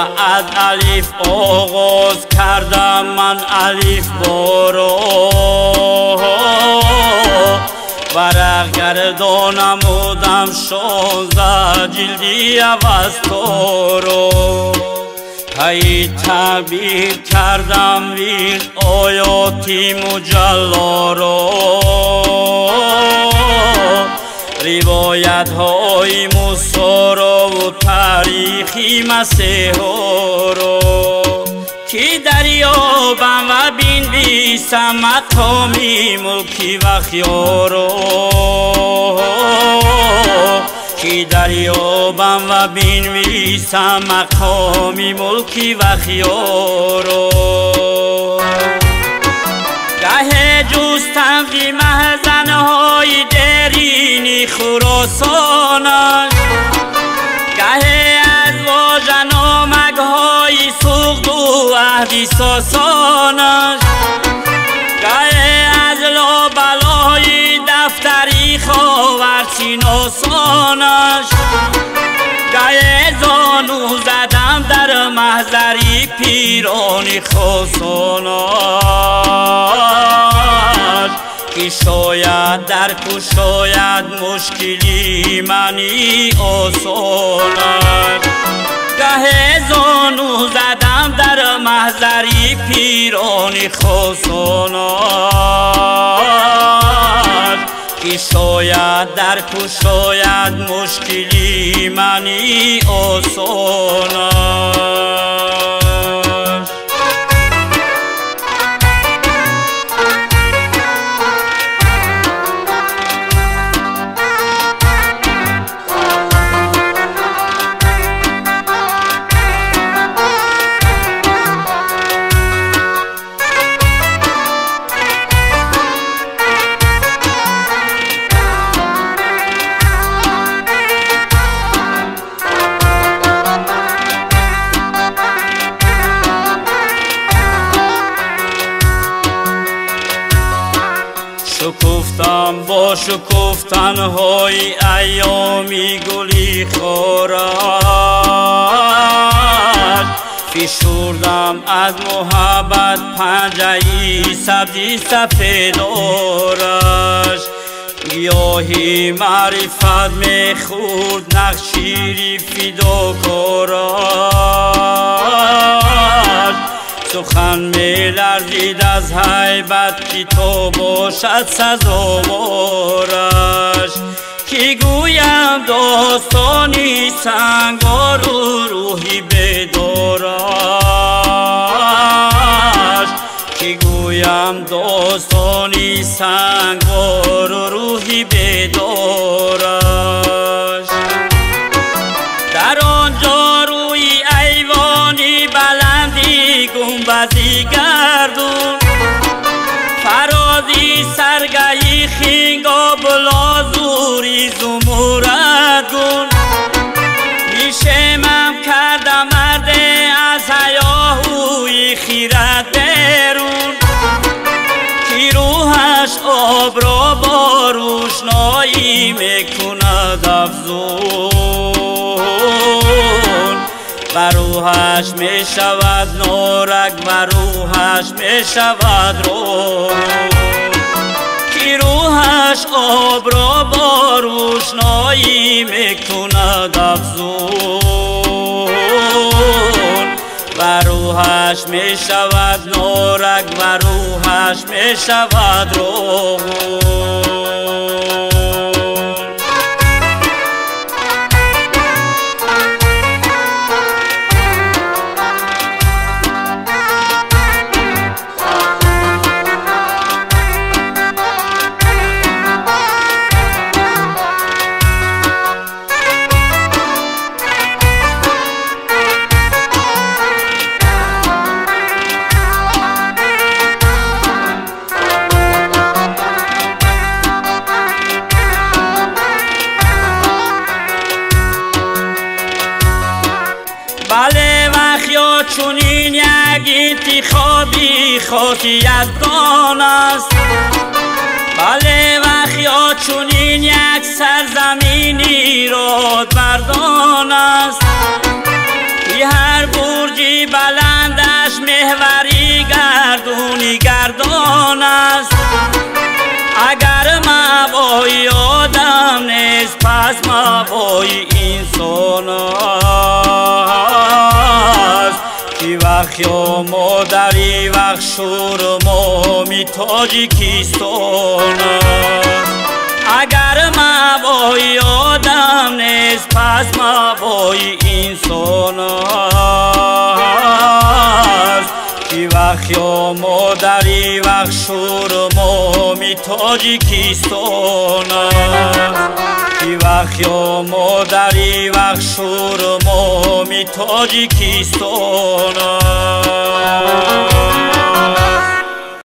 از الف آغاز کردم من الف بارو ورق گردانمودم 16 جلدی اوستارو هی تعبیر کردم ویل آیاتی مجلا رو روایت های موسی رو و تاریخی مسیح رو کی دریابم و بنویسم مقامی ملکی و خیارو کی دریابم و بنویسم مقامی ملکی و خیارو گه جستم دی محزنهای درینی خراسانش گه از واژه‌نامه‌های سوخت و عهدی ساسانش گه از لابلای دفتری خاورچین آسانش گه زانو زدم در محضری پیرانی خاصانش که شاید در کشاید مشکلی منی آسانش گه زانو زدم در محضری پیرانی خاصانش که شاید در کشاید مشکلی منی آسانش شکفتم با شکفتنهای ایامی گلی خورد فشردم از محبت پنجه‌ای سبزی سفیدارش گیاهی معرفت میخورد نقشیری فداکارش سخن می‌لرزید از هیبت که تو باشد سزاوارش که گویم داستانی سنگار و روحی بیدارش که گویم داستانی سنگار و روحی بیدارش در آنجا روی ایوانی بلندی گنبدی گردون فرازی سرگهی خینگا بلازوری زموردگون میشمم کردم مرده از هیاهوی خیرت درون کی روحش آب را با روشنایی میکند افزون و روحش می شود نارک و روحش می شود روح کی روحش آب را با روشنایی می کند افزون و روحش می شود نارک و روحش می شود روح بله وخیا چونین یک انتخابی خاکی یزدان است بله وخیا چونین یک سرزمینی راد بردان است که هر بود مبایی آدم نیست پس مبایی انسان است کی وقت یا مادری وقت شور مامی تاجیکستان است اگر مبایی آدم نیست پس مبایی انسان است کی وقت یا مادری وقت شور مامی تاجیکستان است کی وقت یا مادری وقت شور مامی تاجیکستان است